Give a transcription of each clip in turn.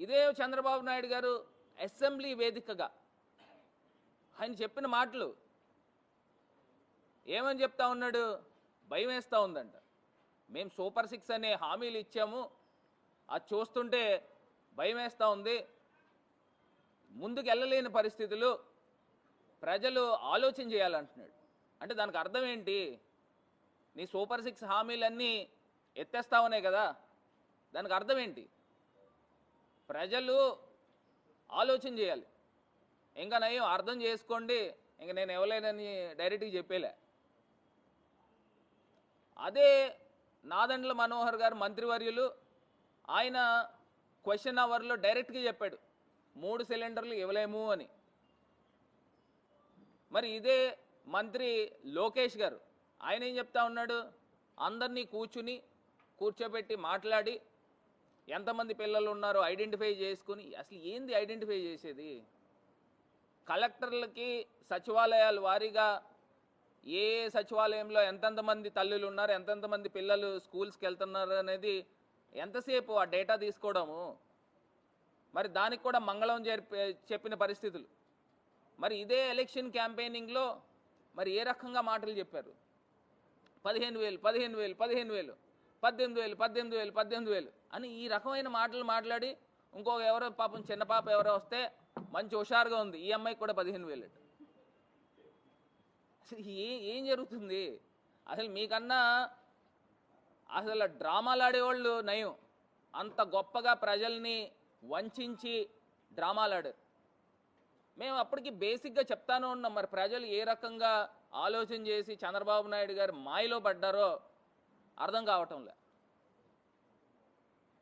ఇదే చంద్రబాబు నాయుడు గారు అసెంబ్లీ వేదికగా ఆయన చెప్పిన మాటలు ఏమని చెప్తా ఉన్నాడు? భయం వేస్తూ ఉందంట. మేము సూపర్ 6 అనే హామీలు ఇచ్చాము, అది చూస్తుంటే భయం వేస్తూ ఉంది, ముందుకు వెళ్ళలేని పరిస్థితులు, ప్రజలు ఆలోచన చేయాలంటున్నాడు. అంటే దానికి అర్థం ఏంటి? నీ సూపర్ 6 హామీలన్నీ ఎత్తేస్తావనే కదా, దానికి అర్థం ఏంటి? ప్రజలు ఆలోచన చేయాలి. ఇంకా నయం అర్థం చేసుకోండి, ఇంక నేను ఇవ్వలేనని డైరెక్ట్గా చెప్పేలే. అదే నాదెండ్ల మనోహర్ గారు మంత్రివర్యులు, ఆయన క్వశ్చన్ అవర్లో డైరెక్ట్గా చెప్పాడు 3 సిలిండర్లు ఇవ్వలేము అని. మరి ఇదే మంత్రి లోకేష్ గారు ఆయన ఏం చెప్తా ఉన్నాడు? అందరినీ కూర్చోబెట్టి మాట్లాడి ఎంతమంది పిల్లలు ఉన్నారో ఐడెంటిఫై చేసుకుని, అసలు ఏంది ఐడెంటిఫై చేసేది? కలెక్టర్లకి సచివాలయాల వారీగా ఏ సచివాలయంలో ఎంతెంతమంది తల్లులు ఉన్నారు, ఎంతెంతమంది పిల్లలు స్కూల్స్కి వెళ్తున్నారు అనేది ఎంతసేపు ఆ డేటా తీసుకోవడము? మరి దానికి కూడా మంగళం చెప్పిన పరిస్థితులు. మరి ఇదే ఎలక్షన్ క్యాంపెయినింగ్లో మరి ఏ రకంగా మాటలు చెప్పారు? 15,000 15,000 15,000 18,000 18,000 18,000 అని ఈ రకమైన మాటలు మాట్లాడి, ఇంకొక ఎవరో పాపం చిన్న పాప ఎవరో వస్తే మంచి హుషారుగా ఉంది, ఈ అమ్మాయికి కూడా 15,000. అసలు ఏం జరుగుతుంది? అసలు మీకన్నా అసలు డ్రామాలు ఆడేవాళ్ళు నయం. అంత గొప్పగా ప్రజల్ని వంచి డ్రామాలు ఆడారు. మేము అప్పటికి బేసిక్గా చెప్తానే ఉన్నాం, మరి ప్రజలు ఏ రకంగా ఆలోచన చేసి చంద్రబాబు నాయుడు గారు మాయలో పడ్డారో అర్థం కావటంలే.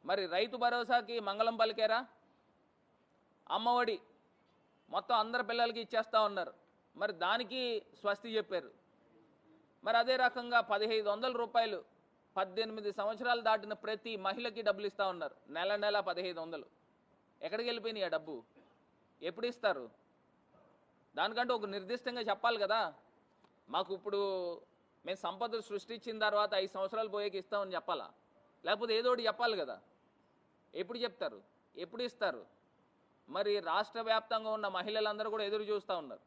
మరి రైతు భరోసాకి మంగళం పలికారా? అమ్మఒడి మొత్తం అందరి పిల్లలకి ఇచ్చేస్తూ ఉన్నారు, మరి దానికి స్వస్తి చెప్పారు. మరి అదే రకంగా 1,500 రూపాయలు 18 సంవత్సరాలు దాటిన ప్రతి మహిళకి డబ్బులు ఇస్తూ ఉన్నారు, నెల నెల 1,500. ఎక్కడికి వెళ్ళిపోయినాయి ఆ డబ్బు? ఎప్పుడు ఇస్తారు? దానికంటే ఒక నిర్దిష్టంగా చెప్పాలి కదా. మాకు ఇప్పుడు మేము సంపదలు సృష్టించిన తర్వాత 5 సంవత్సరాలు పోయేకి ఇస్తామని చెప్పాలా? లేకపోతే ఏదో ఒకటి చెప్పాలి కదా. ఎప్పుడు చెప్తారు? ఎప్పుడు ఇస్తారు? మరి రాష్ట్ర వ్యాప్తంగా ఉన్న మహిళలందరూ కూడా ఎదురు చూస్తూ ఉన్నారు.